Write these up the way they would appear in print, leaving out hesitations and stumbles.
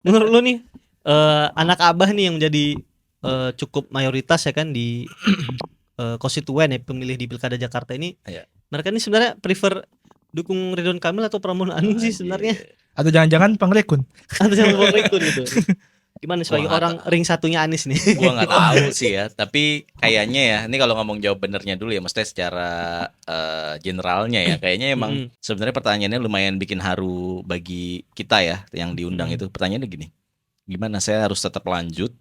Menurut lu nih, anak abah nih yang menjadi cukup mayoritas ya kan di konstituen ya pemilih di Pilkada Jakarta ini, Iya. mereka ini sebenarnya prefer dukung Ridwan Kamil atau Pramono Anung sih sebenarnya? Atau jangan-jangan Pangrekun? Atau yang Rekun gitu? Gimana sebagai Gua orang ring satunya Anies nih? Gua nggak tahu sih ya, tapi kayaknya ya, ini kalau ngomong jawab benernya dulu ya, maksudnya secara generalnya ya, kayaknya emang sebenarnya pertanyaannya lumayan bikin haru bagi kita ya, yang diundang itu. Pertanyaannya gini, gimana saya harus tetap lanjut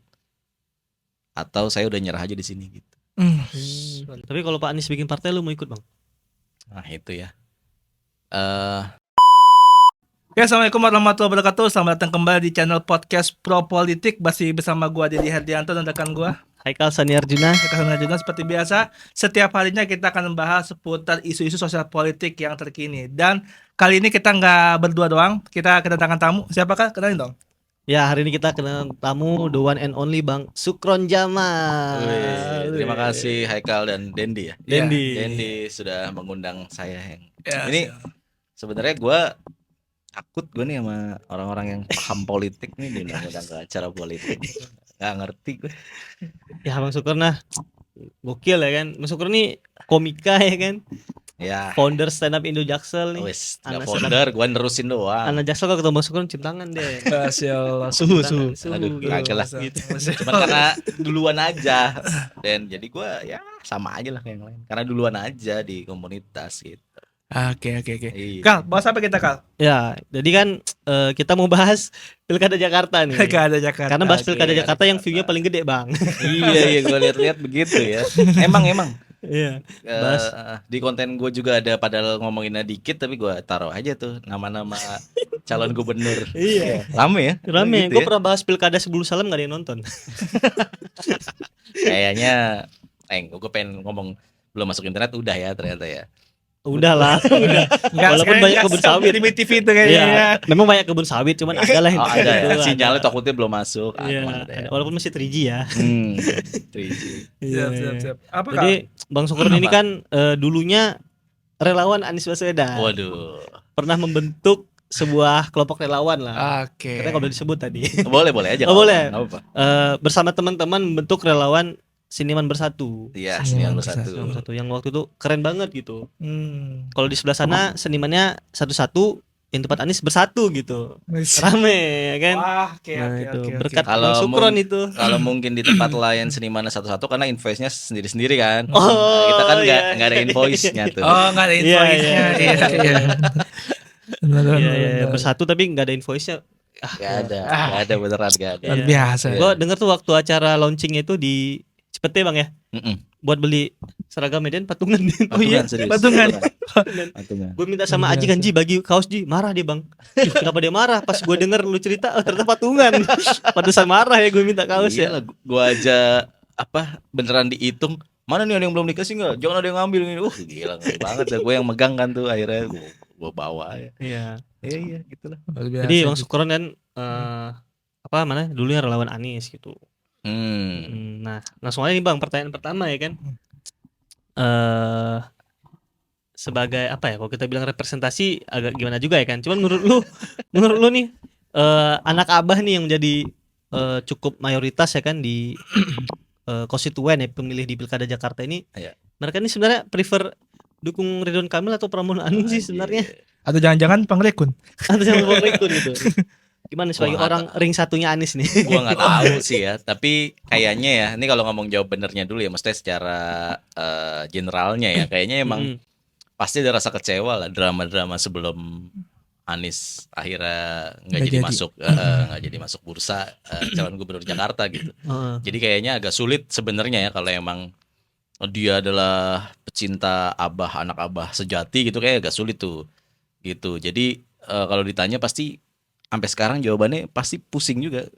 atau saya udah nyerah aja di sini gitu? Tapi kalau Pak Anies bikin partai lu mau ikut bang? Nah itu ya. Ya, assalamualaikum warahmatullahi wabarakatuh. Selamat datang kembali di channel podcast Pro Politik. Masih bersama gua Dedi Herdianto dan rekan gua Haikal Sani Arjuna. Seperti biasa, setiap harinya kita akan membahas seputar isu-isu sosial politik yang terkini. Dan kali ini kita nggak berdua doang, kita kedatangan tamu. Siapakah? Kenalin dong. Ya, hari ini kita kedatangan tamu the one and only Bang Sukron Jamal. Terima kasih Haikal dan Dendi ya. Dendi sudah mengundang saya yang Ya, ini. Sebenarnya gue takut nih sama orang-orang yang paham politik nih diundang-undang ke acara politik. Nggak ngerti gue. Ya Bang Sukron lah, gokil ya kan. Bang Sukron nih komika ya kan. Ya. Founder stand up Indo Jaksel nih. Wes, nggak founder, gue nerusin doang. Anak Jaksel kalau ketemu Bang Sukron cium tangan deh. Suhu. Aduh, gitu. kagak lah. Gitu. Cuma karena duluan aja. Dan jadi gue ya sama aja lah kayak yang lain. Karena duluan aja di komunitas gitu. Oke. Iya. Kal, bahas apa kita, Kal? Ya, jadi kan kita mau bahas Pilkada Jakarta nih. Pilkada Jakarta. Karena bahas Pilkada Oke, Jakarta yang view-nya paling gede, Bang. Iya, gue lihat-lihat begitu ya. Emang. Iya. Di konten gue juga ada, padahal ngomonginnya dikit tapi gue taruh aja tuh nama-nama calon gubernur. Iya. Rame ya? Rame. Gitu Gue ya? pernah bahas Pilkada 10 Salam gak ada yang nonton. Kayaknya gue pengen ngomong belum masuk internet udah ya ternyata ya. Udah lah, udah. Walaupun banyak kebun sawit. Di TV itu kayaknya. Iya, memang banyak kebun sawit, cuman ada lah yang Oh, ada ya. gitu, Sinyalnya ada. takutnya belum masuk. Iya, Kemana ada ya? walaupun masih 3G ya. 3G. Siap. Apa, Kal? Jadi Bang Sukron ini kan dulunya relawan Anies Baswedan. Waduh. Pernah membentuk sebuah kelompok relawan lah. Oke. Katanya nggak boleh disebut tadi. Boleh aja. Oh, boleh. Nggak apa-apa. Bersama teman-teman membentuk relawan Seniman Bersatu. Iya, Seniman Seniman Bersatu. Seniman Bersatu yang waktu itu keren banget gitu. Hmm. Kalau di sebelah sana senimannya satu-satu, yang tempat Anies bersatu gitu. Rame ya kan. Wah, oke. Berkat Kalau Bang Sukron itu. Kalau mungkin di tempat lain senimannya satu-satu karena invoice-nya sendiri-sendiri kan. Oh, Nah, kita kan iya. nggak ada invoice-nya tuh. Oh, nggak ada invoice-nya. Iya. Iya. Iya, bersatu tapi nggak ada invoice-nya. Nggak ada beneran nggak ada. Luar biasa. Gue denger tuh waktu acara launchingnya itu di Cipete Bang ya. Buat beli seragam Medan patungan. Oh iya, serius. patungan. Patungan. Gue minta sama Aji kan Ji bagi kaos Ji, marah dia Bang. Kenapa dia marah? Pas gue denger lu cerita ternyata patungan. Pantesan marah ya gue minta kaos ya. Iyalah, gua aja beneran dihitung. Mana nih ada yang belum dikasih nggak? Jangan ada yang ngambil ini. Gila ngeri banget ya. Gue yang megang kan tuh akhirnya gue bawa ya. Iya gitulah. Jadi Bang Sukron kan dulunya relawan Anies gitu. Nah, langsung aja nih Bang, pertanyaan pertama ya kan. Sebagai apa ya, kalau kita bilang representasi agak gimana juga ya kan. Cuman menurut lu nih anak abah nih yang menjadi cukup mayoritas ya kan di konstituen ya pemilih di Pilkada Jakarta ini. Iya. Mereka ini sebenarnya prefer dukung Ridwan Kamil atau Pramono Anung sih sebenarnya? Atau jangan-jangan Pangrekun? Atau yang Rekun gitu? Gimana sebagai orang ring satunya Anies nih? Gua nggak tahu sih ya, tapi kayaknya ya, ini kalau ngomong jawab benernya dulu ya, maksudnya secara generalnya ya, kayaknya emang pasti ada rasa kecewa lah drama-drama sebelum Anies akhirnya nggak jadi masuk bursa calon gubernur Jakarta gitu. Jadi kayaknya agak sulit sebenarnya ya kalau emang dia adalah pecinta anak abah sejati gitu, kayak agak sulit tuh gitu. Jadi kalau ditanya pasti sampai sekarang jawabannya pasti pusing juga.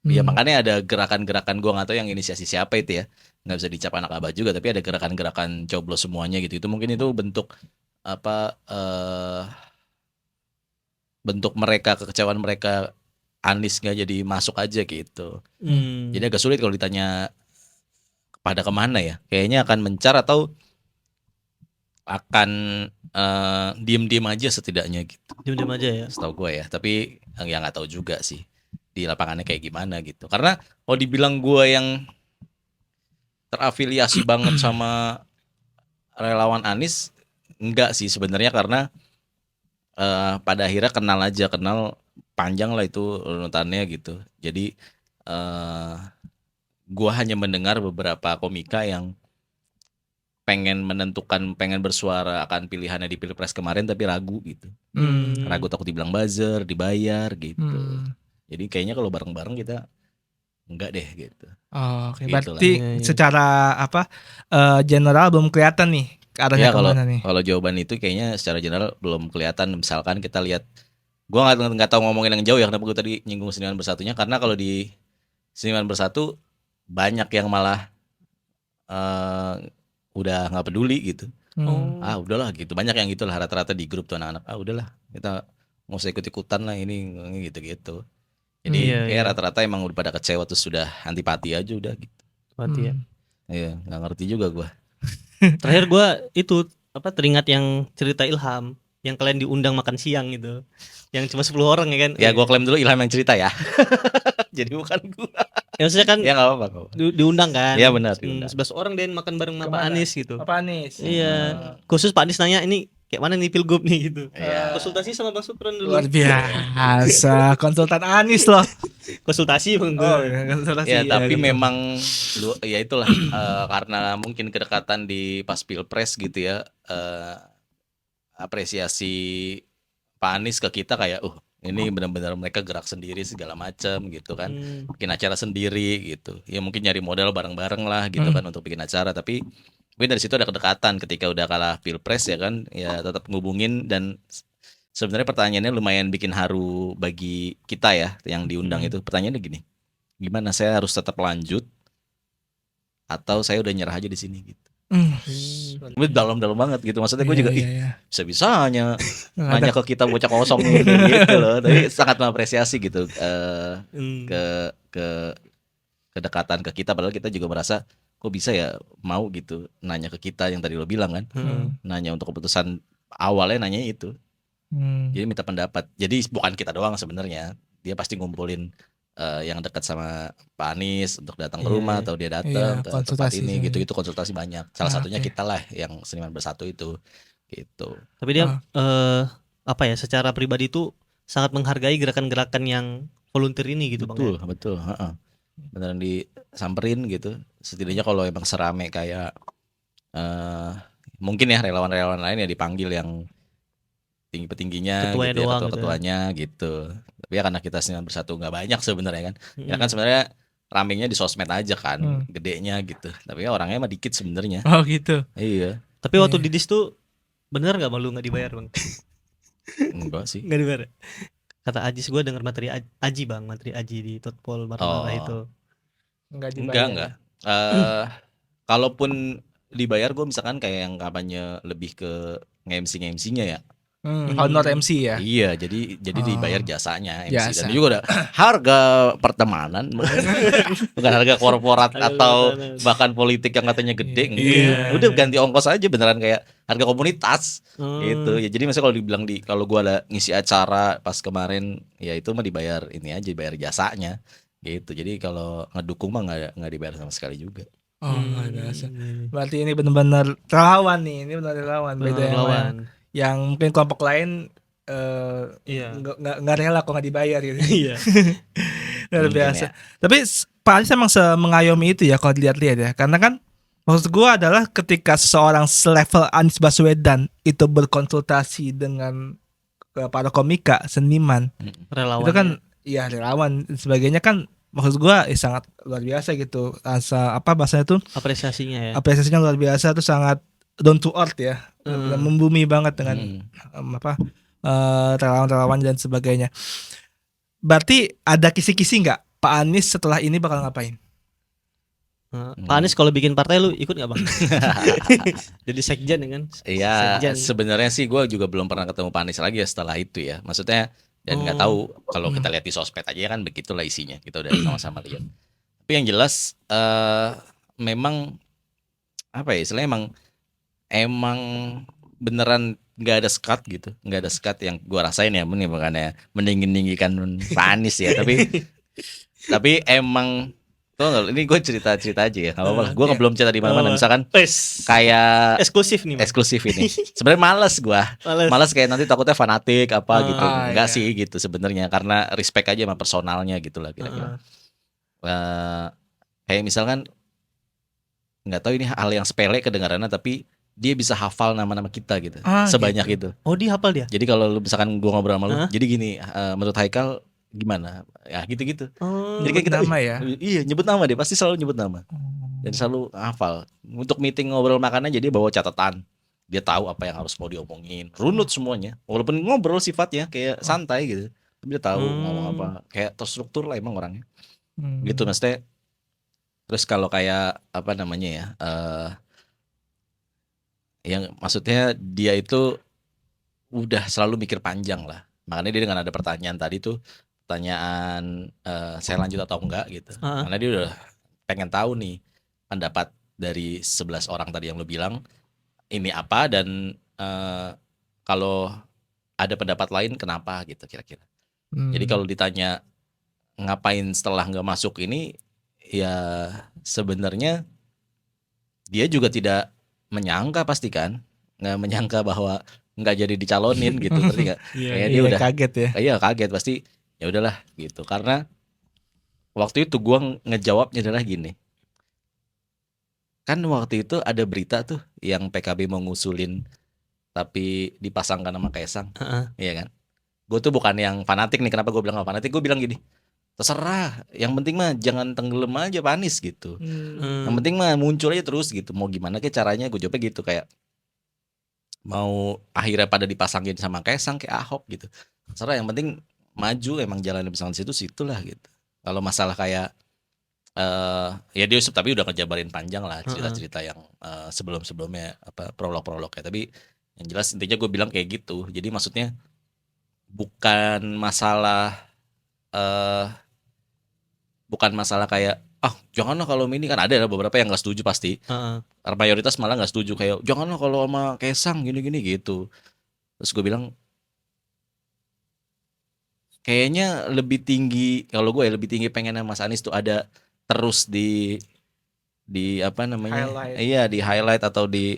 Ya makanya ada gerakan-gerakan, gue nggak tahu yang inisiasi siapa itu ya, nggak bisa dicap anak abah juga, tapi ada gerakan-gerakan coblos semuanya gitu. Itu mungkin itu bentuk bentuk mereka, kekecewaan mereka Anies nggak jadi masuk aja gitu. Jadi agak sulit kalau ditanya pada kemana ya. Kayaknya akan mencar atau akan diem-diem aja setidaknya gitu. Diem-diem aja ya. Setahu gue ya, tapi ya nggak tahu juga sih. di lapangannya kayak gimana gitu. Karena kalau dibilang gue yang terafiliasi banget sama relawan Anies, enggak sih sebenarnya, karena pada akhirnya kenal panjang lah itu runutannya gitu. Jadi gua hanya mendengar beberapa komika yang pengen bersuara akan pilihannya di Pilpres kemarin tapi ragu gitu. Ragu, takut dibilang buzzer, dibayar gitu. Jadi kayaknya kalau bareng-bareng kita enggak deh gitu. Oke, Gitu berarti lah. Iya. secara apa general belum kelihatan nih arahnya Ya kalau kemana nih? kalau jawaban itu kayaknya secara general belum kelihatan. Misalkan kita lihat, gua nggak tahu ngomongin yang jauh ya, kenapa gue tadi nyinggung Seniman Bersatunya, karena kalau di Seniman Bersatu banyak yang malah udah nggak peduli gitu. Ah udahlah gitu, banyak yang gitulah rata-rata di grup tuh anak-anak, ah udahlah kita nggak usah ikut-ikutan lah ini gitu-gitu. Jadi Iya, kayak iya. rata-rata emang udah pada kecewa terus sudah antipati aja udah gitu. Mati ya. Iya, nggak ngerti juga gua. Terakhir gua itu teringat yang cerita Ilham yang kalian diundang makan siang gitu. Yang cuma 10 orang ya kan. Ya gua klaim dulu Ilham yang cerita ya. Jadi bukan gua. Ya maksudnya kan Ya nggak apa-apa kok. diundang kan. Iya benar, diundang. 11 orang dan makan bareng sama Pak Kemana? Anies gitu. Pak Anies. Iya. Khusus Pak Anies nanya ini kayak mana nih pilgub nih gitu. Iya. Konsultasi sama Bang Supron dulu. Luar biasa, konsultan Anies loh. Konsultasi Bang. Oh, konsultasi. Ya tapi gitu. memang ya itulah karena mungkin kedekatan di pas Pilpres gitu ya, apresiasi Pak Anies ke kita kayak ini benar-benar mereka gerak sendiri segala macam gitu kan, bikin acara sendiri gitu ya, mungkin nyari modal bareng-bareng lah gitu kan untuk bikin acara. Tapi mungkin dari situ ada kedekatan, ketika udah kalah Pilpres ya kan, ya tetap ngubungin. Dan sebenarnya pertanyaannya lumayan bikin haru bagi kita ya yang diundang itu. Pertanyaannya gini, gimana saya harus tetap lanjut atau saya udah nyerah aja di sini gitu. Itu dalam-dalam banget gitu, maksudnya gue juga bisa-bisanya nanya ke kita bocah kosong gitu loh. Tapi sangat mengapresiasi gitu ke kedekatan ke kita, padahal kita juga merasa kok bisa ya mau gitu nanya ke kita, yang tadi lo bilang kan, nanya untuk keputusan awalnya, nanya itu. Jadi minta pendapat. Jadi bukan kita doang sebenarnya, dia pasti ngumpulin yang dekat sama Pak Anies untuk datang ke rumah, atau dia datang ke tempat ini gitu. Itu konsultasi banyak. Salah satunya kita lah yang Seniman Bersatu itu gitu. Tapi dia secara pribadi itu sangat menghargai gerakan-gerakan yang volunteer ini gitu Betul, Bang. betul, beneran disamperin gitu. Setidaknya kalau emang serame kayak mungkin ya relawan-relawan lain ya dipanggil yang tinggi-petingginya Ketuanya gitu ya, doang ketua-ketuanya gitu. Tapi ya karena kita Seniman Bersatu nggak banyak sebenarnya kan. Ya kan sebenarnya ramenya di sosmed aja kan, gedenya gitu. Tapi ya orangnya mah dikit sebenarnya. Oh gitu. Iya. Tapi waktu di dis tuh bener nggak malu nggak dibayar Bang? Enggak sih. Nggak dibayar. Kata Ajis, gue denger materi Aji Bang, materi Aji di Totpol marah-marah itu. Enggak. Kalaupun dibayar, gue misalkan kayak yang kampanye lebih ke nge-MC-nya ya. Honor MC ya. Iya, jadi dibayar jasanya MC. Dan juga ada harga pertemanan, bukan harga korporat atau bahkan politik yang katanya gede. Udah ganti ongkos aja, beneran kayak harga komunitas gitu. Ya jadi misalnya kalau dibilang kalau gue ada ngisi acara pas kemarin, ya itu mah dibayar ini aja, dibayar jasanya gitu. Jadi kalau ngedukung mah nggak dibayar sama sekali juga. Oh, biasa. Berarti ini benar-benar relawan nih. Ini benar relawan. Beda yang mungkin kelompok lain nggak rela kok nggak dibayar gitu. Iya. Luar biasa. Tapi Pak Anies emang mengayomi itu ya kalau dilihat-lihat ya. Karena kan maksud gue adalah ketika seseorang selevel Anies Baswedan itu berkonsultasi dengan para komika, seniman, relawan. Itu kan ya relawan sebagainya kan, maksud gue sangat luar biasa gitu. Bahasanya tuh apresiasinya ya. Apresiasinya luar biasa tuh, sangat down to earth ya. Membumi banget dengan relawan-relawan dan sebagainya. Berarti ada kisi-kisi nggak Pak Anies setelah ini bakal ngapain? Pak Anies kalau bikin partai lu ikut nggak Bang? Jadi sekjen ya kan? Iya, sebenarnya sih gue juga belum pernah ketemu Pak Anies lagi ya setelah itu ya. Maksudnya dan nggak tahu, kalau kita lihat di sosmed aja kan begitulah isinya, kita udah sama-sama lihat. Tapi yang jelas memang apa ya istilahnya, emang beneran nggak ada sekat gitu, nggak ada sekat yang gue rasain ya, makanya mendingin-dinggikan Pak Anies ya. Tapi Tapi emang tuh nggak, ini gue cerita aja ya, nggak apa-apa lah. Gue nggak belum cerita di mana-mana. Misalkan Wes. kayak Eksklusif nih, Bang. eksklusif ini. Sebenarnya males gue, malas kayak nanti takutnya fanatik apa gitu. Enggak iya. sih gitu sebenarnya, karena respect aja sama personalnya gitu lah kira-kira. Kayak misalkan nggak tahu ini hal yang sepele kedengarannya, tapi dia bisa hafal nama-nama kita gitu, sebanyak itu. Oh, dia hafal dia. Jadi kalau lu misalkan gua ngobrol sama lu, jadi gini, menurut Haikal gimana? Ya gitu-gitu. Oh. Jadi kayak kita Nama ya. iya nyebut nama, dia pasti selalu nyebut nama. Dan selalu hafal. Untuk meeting ngobrol makan aja dia bawa catatan. Dia tahu apa yang harus mau diomongin. Runut semuanya. Walaupun ngobrol sifatnya kayak santai gitu. Tapi dia tahu ngomong apa. Kayak terstruktur lah emang orangnya. Gitu maksudnya. Terus kalau kayak apa namanya ya? Yang maksudnya dia itu udah selalu mikir panjang lah. Makanya dia dengan ada pertanyaan tadi tuh, pertanyaan saya lanjut atau enggak gitu. Karena dia udah pengen tahu nih pendapat dari 11 orang tadi yang lo bilang ini apa, dan kalau ada pendapat lain kenapa gitu kira-kira. Jadi kalau ditanya ngapain setelah nggak masuk ini, ya sebenarnya dia juga tidak menyangka, pasti kan nggak menyangka bahwa nggak jadi dicalonin gitu, ngerti nggak? Kayak dia udah kaget ya. Iya kaget pasti. Ya udahlah gitu, karena waktu itu gua ngejawabnya adalah gini. Kan waktu itu ada berita tuh yang PKB mau ngusulin tapi dipasangkan sama Kaisang, iya kan? Gue tuh bukan yang fanatik nih. Kenapa gue bilang gak fanatik? Gue bilang gini, terserah. Yang penting mah jangan tenggelam aja Pak Anies gitu. Yang penting mah muncul aja terus gitu. Mau gimana kayak caranya, gue jawabnya gitu. Kayak mau akhirnya pada dipasangin sama Kaisang kayak Ahok gitu. Terserah, yang penting maju, emang jalan bersama situ lah gitu. Kalau masalah kayak ya dia tapi udah ngejabarin panjang lah cerita-cerita yang sebelum-sebelumnya apa prolog-prolognya. Tapi yang jelas intinya gue bilang kayak gitu. Jadi maksudnya bukan masalah kayak janganlah kalau ini, kan ada beberapa yang nggak setuju pasti. Mayoritas malah nggak setuju, kayak janganlah kalau sama Kaisang gini-gini gitu. Terus gue bilang kayaknya lebih tinggi, kalau gue ya lebih tinggi pengennya Mas Anies tuh ada terus di apa namanya, di highlight atau di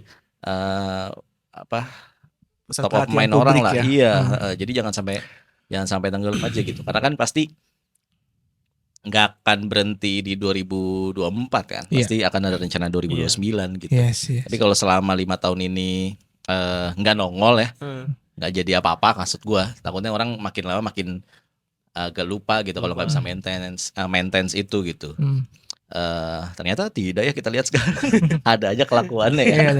top of mind orang lah ya. Iya, jadi jangan sampai tenggelam aja gitu, karena kan pasti nggak akan berhenti di 2024 kan, pasti akan ada rencana 2029 gitu. Tapi kalau selama 5 tahun ini nggak nongol ya, nggak jadi apa-apa, maksud gue takutnya orang makin lama makin agak lupa gitu kalau nggak bisa maintenance itu gitu. Ternyata tidak ya, kita lihat sekarang ada aja kelakuannya ya.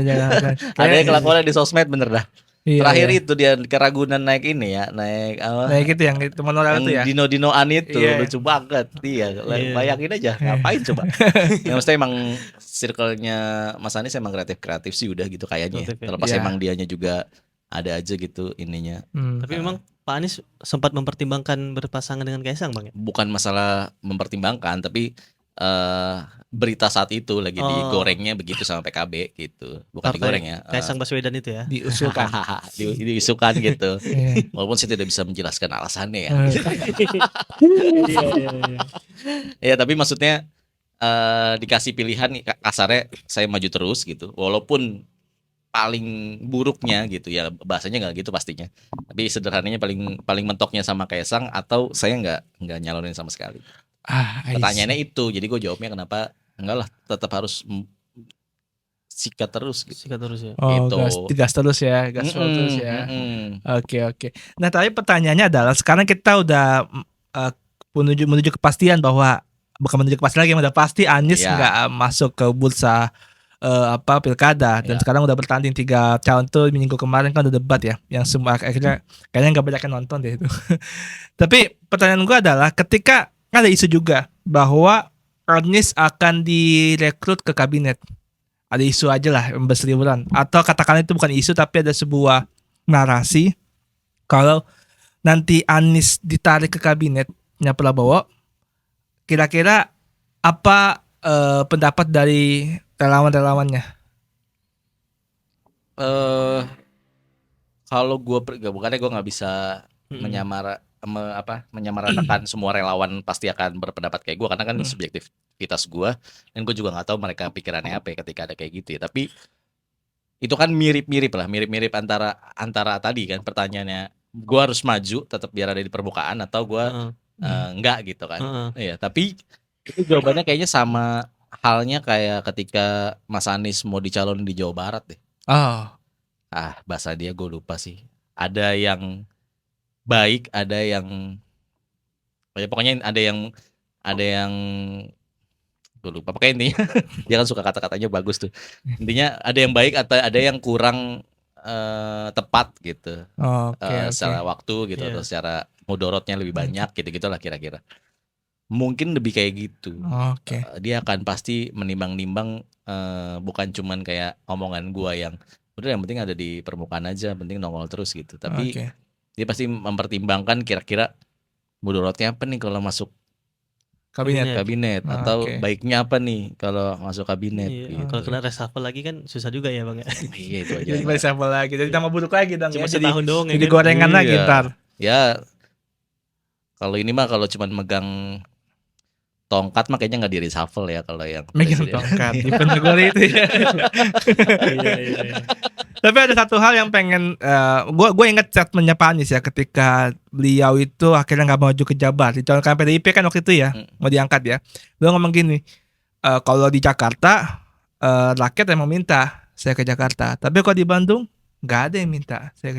Ada yang kelakuannya di sosmed bener dah. Terakhir itu dia ke Ragunan naik ini ya, naik itu yang teman orang itu ya, Dino-dinoan itu lucu banget. Bayangin aja ngapain coba. Yang maksudnya emang circle-nya Mas Anies emang kreatif sih udah gitu kayaknya. Terlepas emang dianya juga ada aja gitu ininya. Tapi memang Pak Anies sempat mempertimbangkan berpasangan dengan Kaisang, Bang ya? Bukan masalah mempertimbangkan, tapi berita saat itu lagi digorengnya begitu sama PKB gitu. Bukan digoreng ya. Kaisang Baswedan itu ya. Diusulkan. diusulkan gitu. Walaupun saya tidak bisa menjelaskan alasannya ya. Ya tapi maksudnya dikasih pilihan kasarnya saya maju terus gitu. Walaupun paling buruknya gitu ya, bahasanya nggak gitu pastinya. Tapi sederhananya paling mentoknya sama Kaisang, atau saya nggak nyalonin sama sekali. Pertanyaannya itu, jadi gue jawabnya kenapa enggak lah, tetap harus sikat terus gitu. Sikat terus ya. Gitu. Gas terus ya, terus ya. Oke. Nah, tapi pertanyaannya adalah sekarang kita udah menuju kepastian bahwa bukan menuju kepastian lagi, udah pasti Anies nggak masuk ke bursa pilkada, dan sekarang udah bertanding 3 calon tuh. Minggu kemarin kan udah debat ya, yang semua akhirnya kayaknya nggak banyak yang nonton deh itu. Tapi pertanyaan gue adalah, ketika ada isu juga bahwa Anies akan direkrut ke kabinet, ada isu aja lah berseliweran, atau katakan itu bukan isu tapi ada sebuah narasi kalau nanti Anies ditarik ke kabinetnya Prabowo, kira-kira apa pendapat dari relawan-relawannya? Kalau gue bukannya gue nggak bisa menyamaratakan semua relawan pasti akan berpendapat kayak gue karena kan subjektivitas gue dan gue juga nggak tahu mereka pikirannya apa ya ketika ada kayak gitu ya. Tapi itu kan mirip-mirip antara tadi kan pertanyaannya gue harus maju tetap biar ada di permukaan atau gue enggak gitu kan. Iya, tapi itu jawabannya kayaknya sama halnya kayak ketika Mas Anies mau dicalonin di Jawa Barat deh. Bahasa dia gue lupa sih. Ada yang baik, ada yang pokoknya ada yang gue lupa. Pokoknya intinya dia kan suka kata-katanya bagus tuh. Intinya ada yang baik atau ada yang kurang tepat gitu. Secara waktu gitu atau secara mudorotnya lebih banyak gitu-gitulah kira-kira. Mungkin lebih kayak gitu. Dia akan pasti menimbang-nimbang bukan cuman kayak omongan gua yang udah yang penting ada di permukaan aja, penting nongol terus gitu. Tapi dia pasti mempertimbangkan kira-kira mudorotnya apa nih kalau masuk kabinet atau baiknya apa nih kalau masuk kabinet gitu. Kalau kena reshuffle lagi kan susah juga ya Bang ya. Iya itu aja. Jadi reshuffle lagi, jadi tambah buruk lagi dong. Cuma ya. setahun doang ya Jadi kan? gorengan lagi ntar. Ya kalau ini mah kalau cuma megang tongkat mah kayaknya nggak di reshuffle ya kalau yang megang tongkat di kategori itu ya. Iya. Tapi ada satu hal yang pengen gue inget statementnya Pak Anies ya ketika beliau itu akhirnya nggak maju ke Jabar dicalonkan PDIP kan waktu itu ya mau diangkat ya. Beliau ngomong gini, kalau di Jakarta rakyat yang meminta saya ke Jakarta, tapi kalau di Bandung nggak ada yang minta saya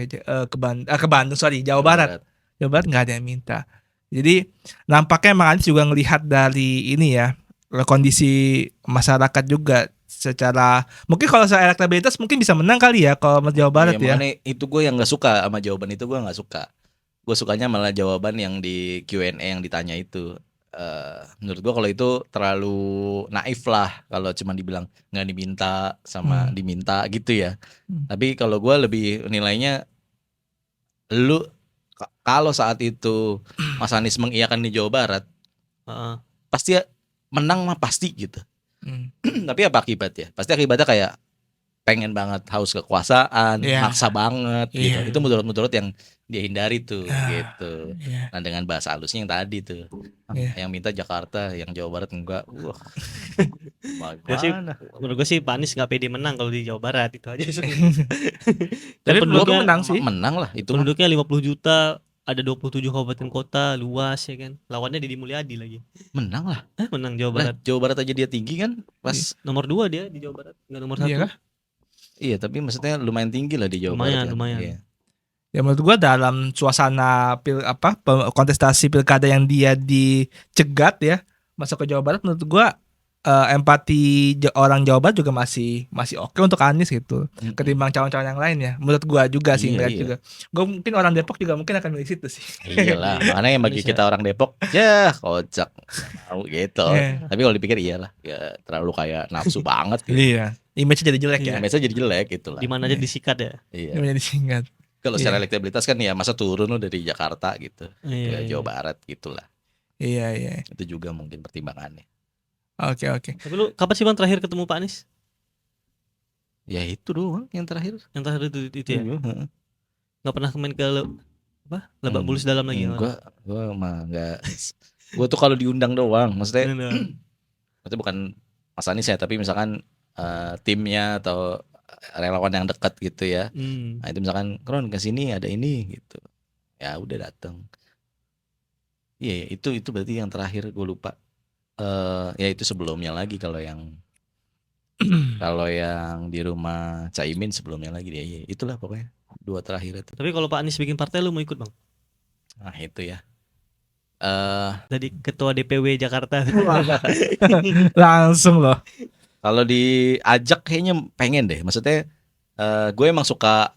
ke Bandung, Jawa Barat nggak ada yang minta. Jadi nampaknya Mang Anies juga ngelihat dari ini ya kondisi masyarakat juga secara mungkin kalau soal elektabilitas mungkin bisa menang kali ya kalau Jawa Barat ya. Itu gue yang nggak suka sama jawaban itu, gue nggak suka. Gue sukanya malah jawaban yang di Q&A yang ditanya itu. Menurut gue kalau itu terlalu naif lah kalau cuma dibilang nggak diminta sama diminta gitu ya. Tapi kalau gue lebih nilainya lu kalau saat itu Mas Anies mengiyakan di Jawa Barat pasti menang mah pasti gitu. Tapi apa akibatnya? Pasti akibatnya kayak pengen banget haus kekuasaan, maksa banget gitu. Itu mudorot-mudorot yang dia hindari tuh gitu. Nah dengan bahasa halusnya yang tadi tuh, yang minta Jakarta, yang Jawa Barat enggak. Menurut gue sih Pak Anies nggak pede menang kalau di Jawa Barat itu aja. Tapi penduduknya menang sih. Menang lah itu. Penduduknya 50 juta. Ada 27 kabupaten kota luas ya kan. Lawannya Deddy Mulyadi lagi. Menang lah. Menang Jawa Barat. Jawa Barat aja dia tinggi kan. Pas nomor 2 dia di Jawa Barat, enggak nomor 1. Iya, tapi maksudnya lumayan tinggi lah di Jawa Barat. Lumayan. Iya. Ya menurut gua dalam suasana kontestasi pilkada yang dia dicegat ya masuk ke Jawa Barat, menurut gua empati orang Jawa Barat juga masih oke untuk Anies gitu ketimbang calon-calon yang lain ya. Menurut gua juga sih juga. Gua mungkin orang Depok juga mungkin akan milih situ sih. Iyalah, mana yang bagi kita orang Depok ya kocak mau gitu. Tapi kalau dipikir iyalah, ya terlalu kayak nafsu banget gitu. Iya. Image-nya jadi jelek ya. Image-nya jadi jelek gitu lah. Di mana aja disikat ya. Iya. Dimana disingkat. Kalau secara elektabilitas kan ya masa turun lo dari Jakarta gitu ke Jawa Barat gitulah. Iya. Itu juga mungkin pertimbangannya. Oke. Tapi lu kapan sih Bang terakhir ketemu Pak Anies? Ya itu doang yang terakhir. Yang terakhir itu ya. Nggak pernah main ke Lebak Bulus dalam lagi. Enggak, gua mah enggak. Gua tuh kalau diundang doang, maksudnya bukan Mas Anies ya, tapi misalkan timnya atau relawan yang dekat gitu ya. Nah itu misalkan Kron ke sini ada ini gitu. Ya udah datang. Iya, itu berarti yang terakhir gue lupa. Ya itu sebelumnya lagi kalau yang di rumah Caimin sebelumnya lagi dia. Ya, itulah pokoknya 2 terakhir itu. Tapi kalau Pak Anies bikin partai lu mau ikut Bang? Nah itu ya. Jadi ketua DPW Jakarta. Langsung loh. Kalau diajak kayaknya pengen deh. Maksudnya gue emang suka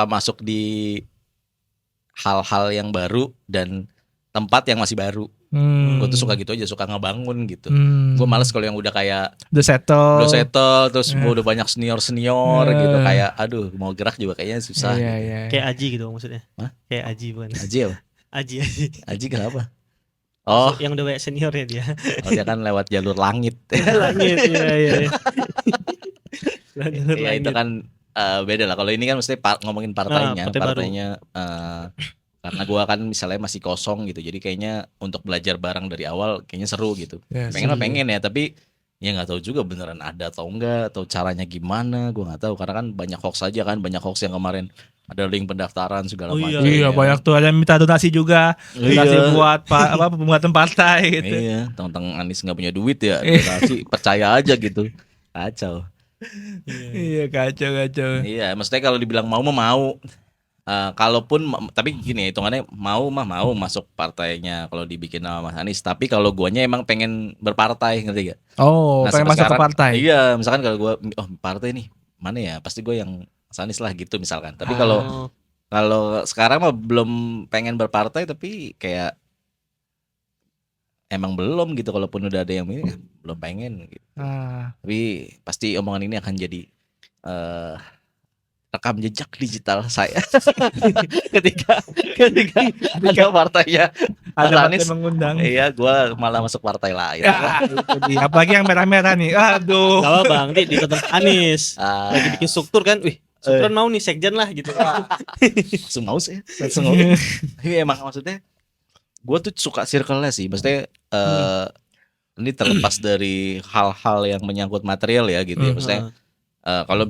masuk di hal-hal yang baru dan tempat yang masih baru. Gue tuh suka gitu aja, suka ngebangun gitu. Gue males kalau yang udah kayak udah settle terus udah banyak senior gitu, kayak aduh mau gerak juga kayaknya susah. Iya. Kayak Aji gitu maksudnya. Hah? Kayak Aji bukan? Aji apa? Aji Kenapa? Oh, yang udah banyak senior ya dia. Dia kan lewat jalur langit. Langit, iya. Ya itu kan beda lah. Kalau ini kan mesti ngomongin partainya Karena gua kan misalnya masih kosong gitu. Jadi kayaknya untuk belajar bareng dari awal kayaknya seru gitu. Yes. Pengen mah pengen ya, tapi ya nggak tahu juga beneran ada atau enggak atau caranya gimana, gua nggak tahu karena kan banyak hoax aja kan, banyak hoax yang kemarin ada link pendaftaran segala Oh iya. macam. Iya, ya. banyak tuh ada yang minta donasi juga, donasi Iya. buat pembuatan partai gitu. Iya, tentang Anies nggak punya duit ya, donasi percaya aja gitu. Kacau. Iya, kacau. Iya, maksudnya kalau dibilang mau mah mau. Kalaupun tapi gini hitungannya mau mah mau masuk partainya kalau dibikin sama Mas Anies. Tapi kalau guanya emang pengen berpartai, ngerti gak? Oh, Nah, pengen sampai masuk ke sekarang, partai. Iya, misalkan kalau gua partai nih mana ya? Pasti gue yang Mas Anies lah gitu misalkan. Tapi kalau Oh, kalau sekarang mah belum pengen berpartai tapi kayak emang belum gitu. Kalaupun udah ada yang ini belum pengen gitu. Ah, Tapi pasti omongan ini akan jadi eh rekam jejak digital saya ketika ada partainya ada Mas partai Anies. mengundang. Iya, gua malah masuk partai lain. Ya, itu dia. Apalagi yang merah-merah nih. Aduh. gak apa Bang, nanti ditonton Anies. Ah, Lagi bikin struktur kan, wih, strukturan mau nih sekjen lah gitu. langsung mau sih, langsung mau. Tapi emang maksudnya gua tuh suka circle-nya sih. Maksudnya ini terlepas dari hal-hal yang menyangkut material ya gitu ya. Maksudnya kalau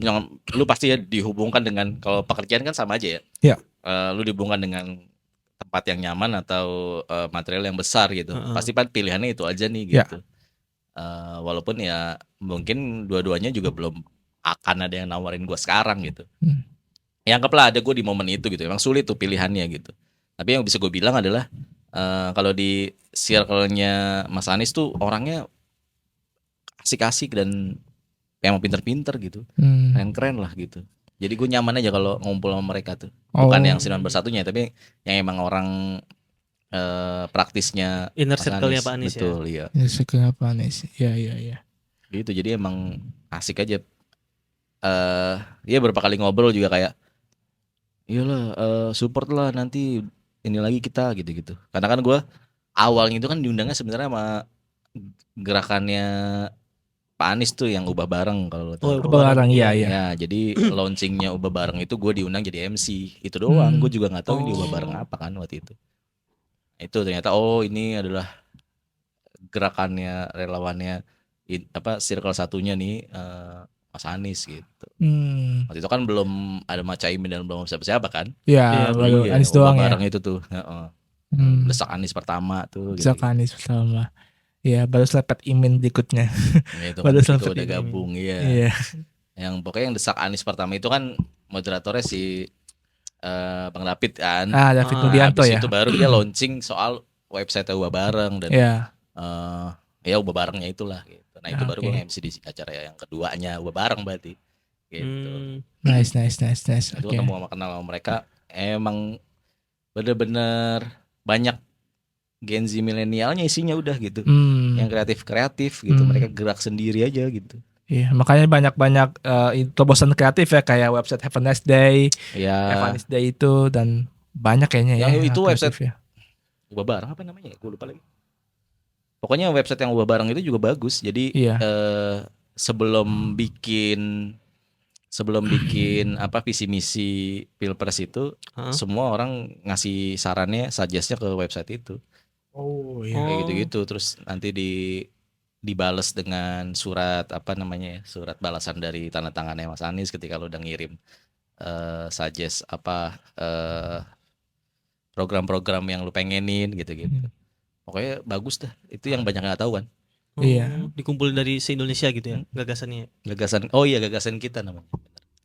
lu pasti ya dihubungkan dengan kalau pekerjaan kan sama aja ya. Iya. Lu dihubungkan dengan tempat yang nyaman atau material yang besar gitu. Pasti kan pilihannya itu aja nih Iya. gitu. Walaupun ya mungkin dua-duanya juga belum akan ada yang nawarin gua sekarang gitu. Ya anggaplah ada gue di momen itu gitu. Emang sulit tuh pilihannya gitu. Tapi yang bisa gue bilang adalah kalau di circle-nya Mas Anies tuh orangnya asik-asik dan emang pinter-pinter gitu. Keren-keren lah gitu. Jadi gue nyaman aja kalau ngumpul sama mereka tuh. Bukan yang 9+1-nya, tapi yang emang orang praktisnya Inner Mas circle-nya Pak Anies ya. Betul, iya. Ya, sekian apa nih? Iya. Gitu. Jadi emang asik aja. Dia beberapa kali ngobrol juga kayak iyalah support lah nanti ini lagi kita gitu-gitu. Karena kan gue awalnya itu kan diundangnya sebenarnya sama gerakannya Pak Anies tuh yang ubah bareng kalau lo tahu. Oh, Barang, iya. Ya, jadi launchingnya ubah bareng itu gue diundang jadi MC. Itu doang. Gue juga nggak tahu ini ubah bareng apa kan waktu itu. Itu ternyata ini adalah gerakannya relawannya circle satunya nih Mas Anies gitu. Waktu itu kan belum ada Mas Caimin dan belum siapa-siapa kan. Ya, baru Iya, Anies ubah doang ya. bareng itu tuh. Desak Anies pertama tuh. Desak Anies pertama. Ya, baru selepet Imin berikutnya. Ya, itu Baru kan sempet udah ini. gabung ya. Iya. Yang pokoknya yang desak Anies pertama itu kan moderatornya si Bang David kan. David Nudianto Habis ya. itu baru dia launching soal website ubah bareng dan Iya. ya ubah barengnya itulah gitu. Nah itu baru Oke. gue MC di acara yang keduanya ubah bareng berarti gitu. Nice. Itu Oke. ketemu sama kenal sama mereka emang bener-bener banyak Gen Z milenialnya isinya udah gitu. Yang kreatif gitu. Mereka gerak sendiri aja gitu. Iya, makanya banyak terobosan kreatif ya kayak website Have a Nice Day, Ya. Have a Nice Day itu dan banyak kayaknya ya. Yang itu kreatif website ya. ubah bareng apa namanya ya? Gue lupa lagi. Pokoknya website yang ubah bareng itu juga bagus. Jadi Iya. sebelum bikin visi misi Pilpres itu semua orang ngasih sarannya, suggestnya ke website itu. Oh iya. Kayak gitu-gitu terus nanti dibales dengan surat surat balasan dari tanda tangannya Mas Anies ketika lo udah ngirim suggest program-program yang lu pengenin gitu-gitu. Pokoknya bagus dah. Itu yang banyak nggak tahu kan. Iya. Dikumpulin dari se-Indonesia gitu ya gagasannya. Gagasan kita namanya.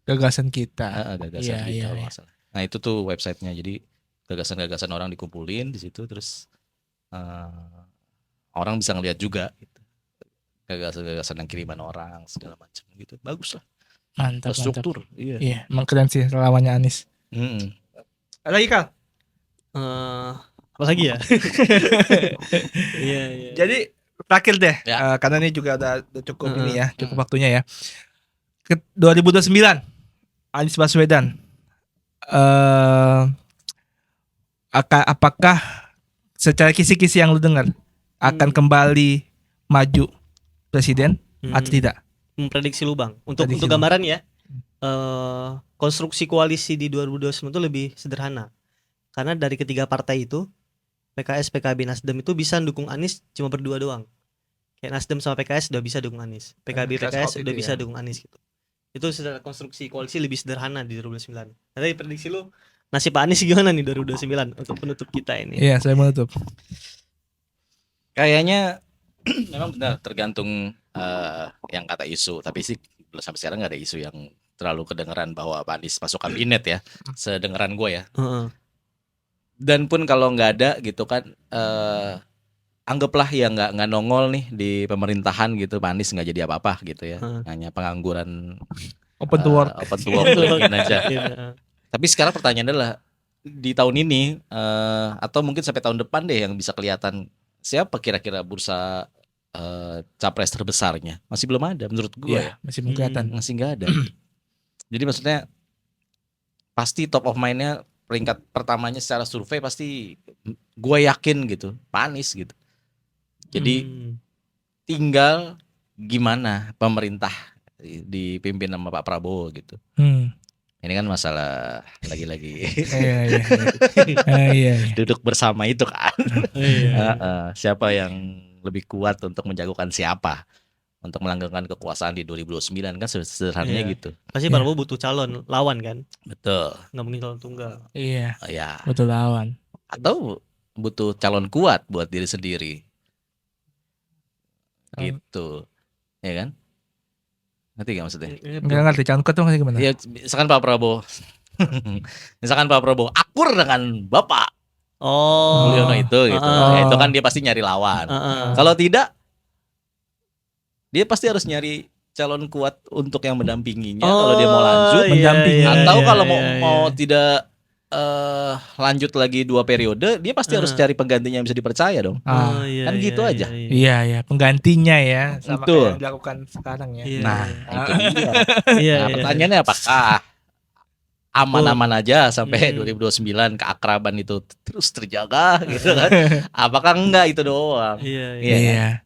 Gagasan kita. Gagasan Iya, kita iya, kalau iya. nggak salah. Nah itu tuh websitenya. Jadi gagasan-gagasan orang dikumpulin di situ terus orang bisa ngeliat juga gitu. Gagasan-gagasan yang kiriman orang segala macam gitu. Bagus lah. Mantap. Struktur. Iya. Iya, emang keren sih relawannya Anies. Ada lagi Kal? Apa lagi ya? Iya. Jadi terakhir deh, Ya. karena ini juga udah cukup ini ya, cukup waktunya ya. 2029 Anies Baswedan, apakah secara kisi-kisi yang lu dengar akan kembali maju presiden atau tidak? Memprediksi lu Bang. Untuk Prediksi lu. gambaran ya, konstruksi koalisi di 2029 itu lebih sederhana. Karena dari ketiga partai itu PKS, PKB, Nasdem itu bisa dukung Anies cuma berdua doang. Kayak Nasdem sama PKS udah bisa dukung Anies, PKB, PKS udah bisa dukung Anies gitu. Itu secara konstruksi koalisi lebih sederhana di 2029. Nanti prediksi lu nasib Pak Anies gimana nih 2029 untuk penutup kita ini? Iya, saya menutup. Kayaknya memang benar tergantung yang kata isu, tapi sih belum sampai sekarang nggak ada isu yang terlalu kedengeran bahwa Pak Anies masuk kabinet ya, sedengeran gue ya. Heeh. Dan pun kalau nggak ada gitu kan, anggaplah ya nggak nongol nih di pemerintahan gitu, Pak Anies nggak jadi apa-apa gitu ya, hanya pengangguran Open to work. open to work mungkin aja. Iya. Tapi sekarang pertanyaannya adalah di tahun ini atau mungkin sampai tahun depan deh yang bisa kelihatan siapa kira-kira bursa capres terbesarnya. Masih belum ada menurut gue ya. Masih belum kelihatan. Masih nggak ada. Jadi maksudnya pasti top of mind-nya peringkat pertamanya secara survei pasti gue yakin gitu Pak Anies gitu. Jadi tinggal gimana pemerintah dipimpin sama Pak Prabowo gitu. Ini kan masalah lagi-lagi Iya. duduk bersama itu kan. Siapa yang lebih kuat untuk menjagokan siapa untuk melanggengkan kekuasaan di 2029 kan sederhananya gitu. Pasti Prabowo butuh calon lawan kan? Betul. Nggak mungkin calon tunggal. Iya. Ya. Betul lawan. Atau butuh calon kuat buat diri sendiri. Gitu. Ya kan? Ngerti gak maksudnya? Enggak ngerti calon kuat tuh maksudnya gimana? Ya, misalkan Pak Prabowo akur dengan Bapak Mulyono itu gitu. Ya, itu kan dia pasti nyari lawan. Kalau tidak, dia pasti harus nyari calon kuat untuk yang mendampinginya kalau dia mau lanjut, mendampingi. atau kalau mau tidak lanjut lagi 2 periode, dia pasti harus cari penggantinya yang bisa dipercaya dong. Kan gitu aja. Iya, penggantinya ya sama Betul. kayak yang dilakukan sekarang ya. Nah, itu dia. Nah, pertanyaannya apakah aman-aman aja sampai 2029 keakraban itu terus terjaga gitu kan? Apakah enggak itu doang? Iya.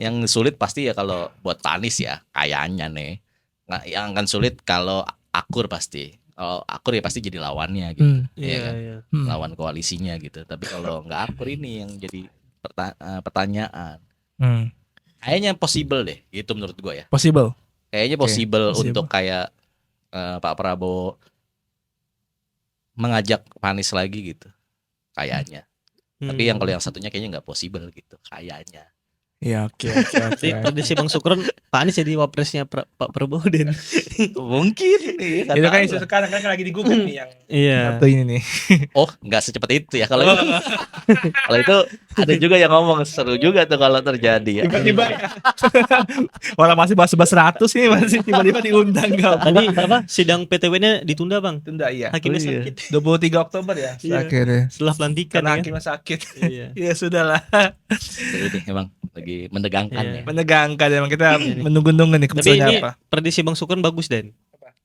Yang sulit pasti ya kalau buat Pak Anies ya, kayaknya nih. Nggak, yang akan sulit kalau akur pasti. Kalau akur ya pasti jadi lawannya gitu. Kan? Lawan koalisinya gitu. Tapi kalau nggak akur ini yang jadi pertanyaan. Kayaknya possible deh, gitu menurut gue ya. Possible. Kayaknya possible untuk kayak Pak Prabowo mengajak Pak Anies lagi gitu. Kayaknya. Tapi yang kalau yang satunya kayaknya nggak possible gitu. Kayaknya. Iya, oke. Prediksi Bang Sukron, Pak Anies jadi wapresnya Pak Prabowo dan Mungkin nih. Itu kan isu sekarang kan lagi digugat nih yang satu ini nih. Oh, nggak secepat itu ya kalau itu. Kalau itu ada juga yang ngomong seru juga tuh kalau terjadi ya. Tiba-tiba orang masih bahas 100 nih masih tiba-tiba diundang enggak. tadi apa sidang PTW-nya ditunda Bang? Tunda iya. Hakimnya sakit 23 Oktober ya akhirnya. setelah pelantikan Karena ya. hakimnya sakit. Iya. Ya sudahlah. Jadi emang lagi menegangkan ya. Menegangkan emang kita menunggu-nunggu nih Tapi keputusannya ini apa. prediksi Bang Sukron bagus Den.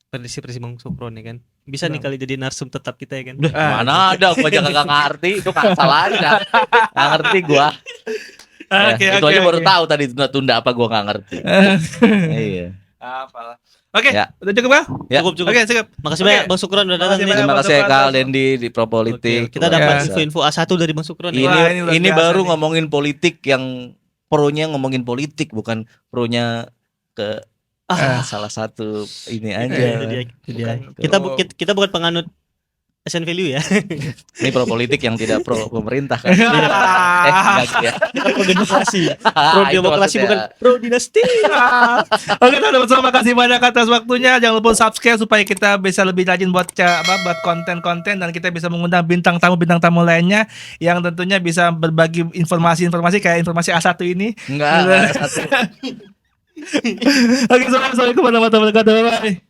Prediksi Bang Sukron ya kan. Bisa nih kali jadi narsum tetap kita ya kan. Mana ada, gua aja kagak ngerti, itu kan salah aja. Nggak ngerti gua. Itu aja baru tahu tadi tunda apa gua nggak ngerti. Iya. Apalah. Oke, Ya. udah cukup Bang? Ya. Cukup. Oke, cukup. Makasih banyak Bang Sukron udah datang nih. Terima kasih Kak Dendi di Propolitik. Kita dapat info-info A1 dari Bang Sukron ya. Wah, ini luar Ini biasa baru nih. ngomongin politik yang pronya ngomongin politik, bukan pronya ke salah satu ini aja. Itu dia. Kita bukan penganut SN value ya. Ini pro politik yang tidak pro pemerintah kan. Enggak gitu ya. Kita pro demokrasi. Pro Itu demokrasi maksudnya. bukan pro dinasti. Oke teman-teman, terima kasih banyak atas waktunya. Jangan lupa subscribe supaya kita bisa lebih rajin buat buat konten-konten dan kita bisa mengundang bintang tamu lainnya yang tentunya bisa berbagi informasi-informasi kayak informasi A1 ini. Enggak satu. Oke, assalamualaikum warahmatullahi wabarakatuh. Bye.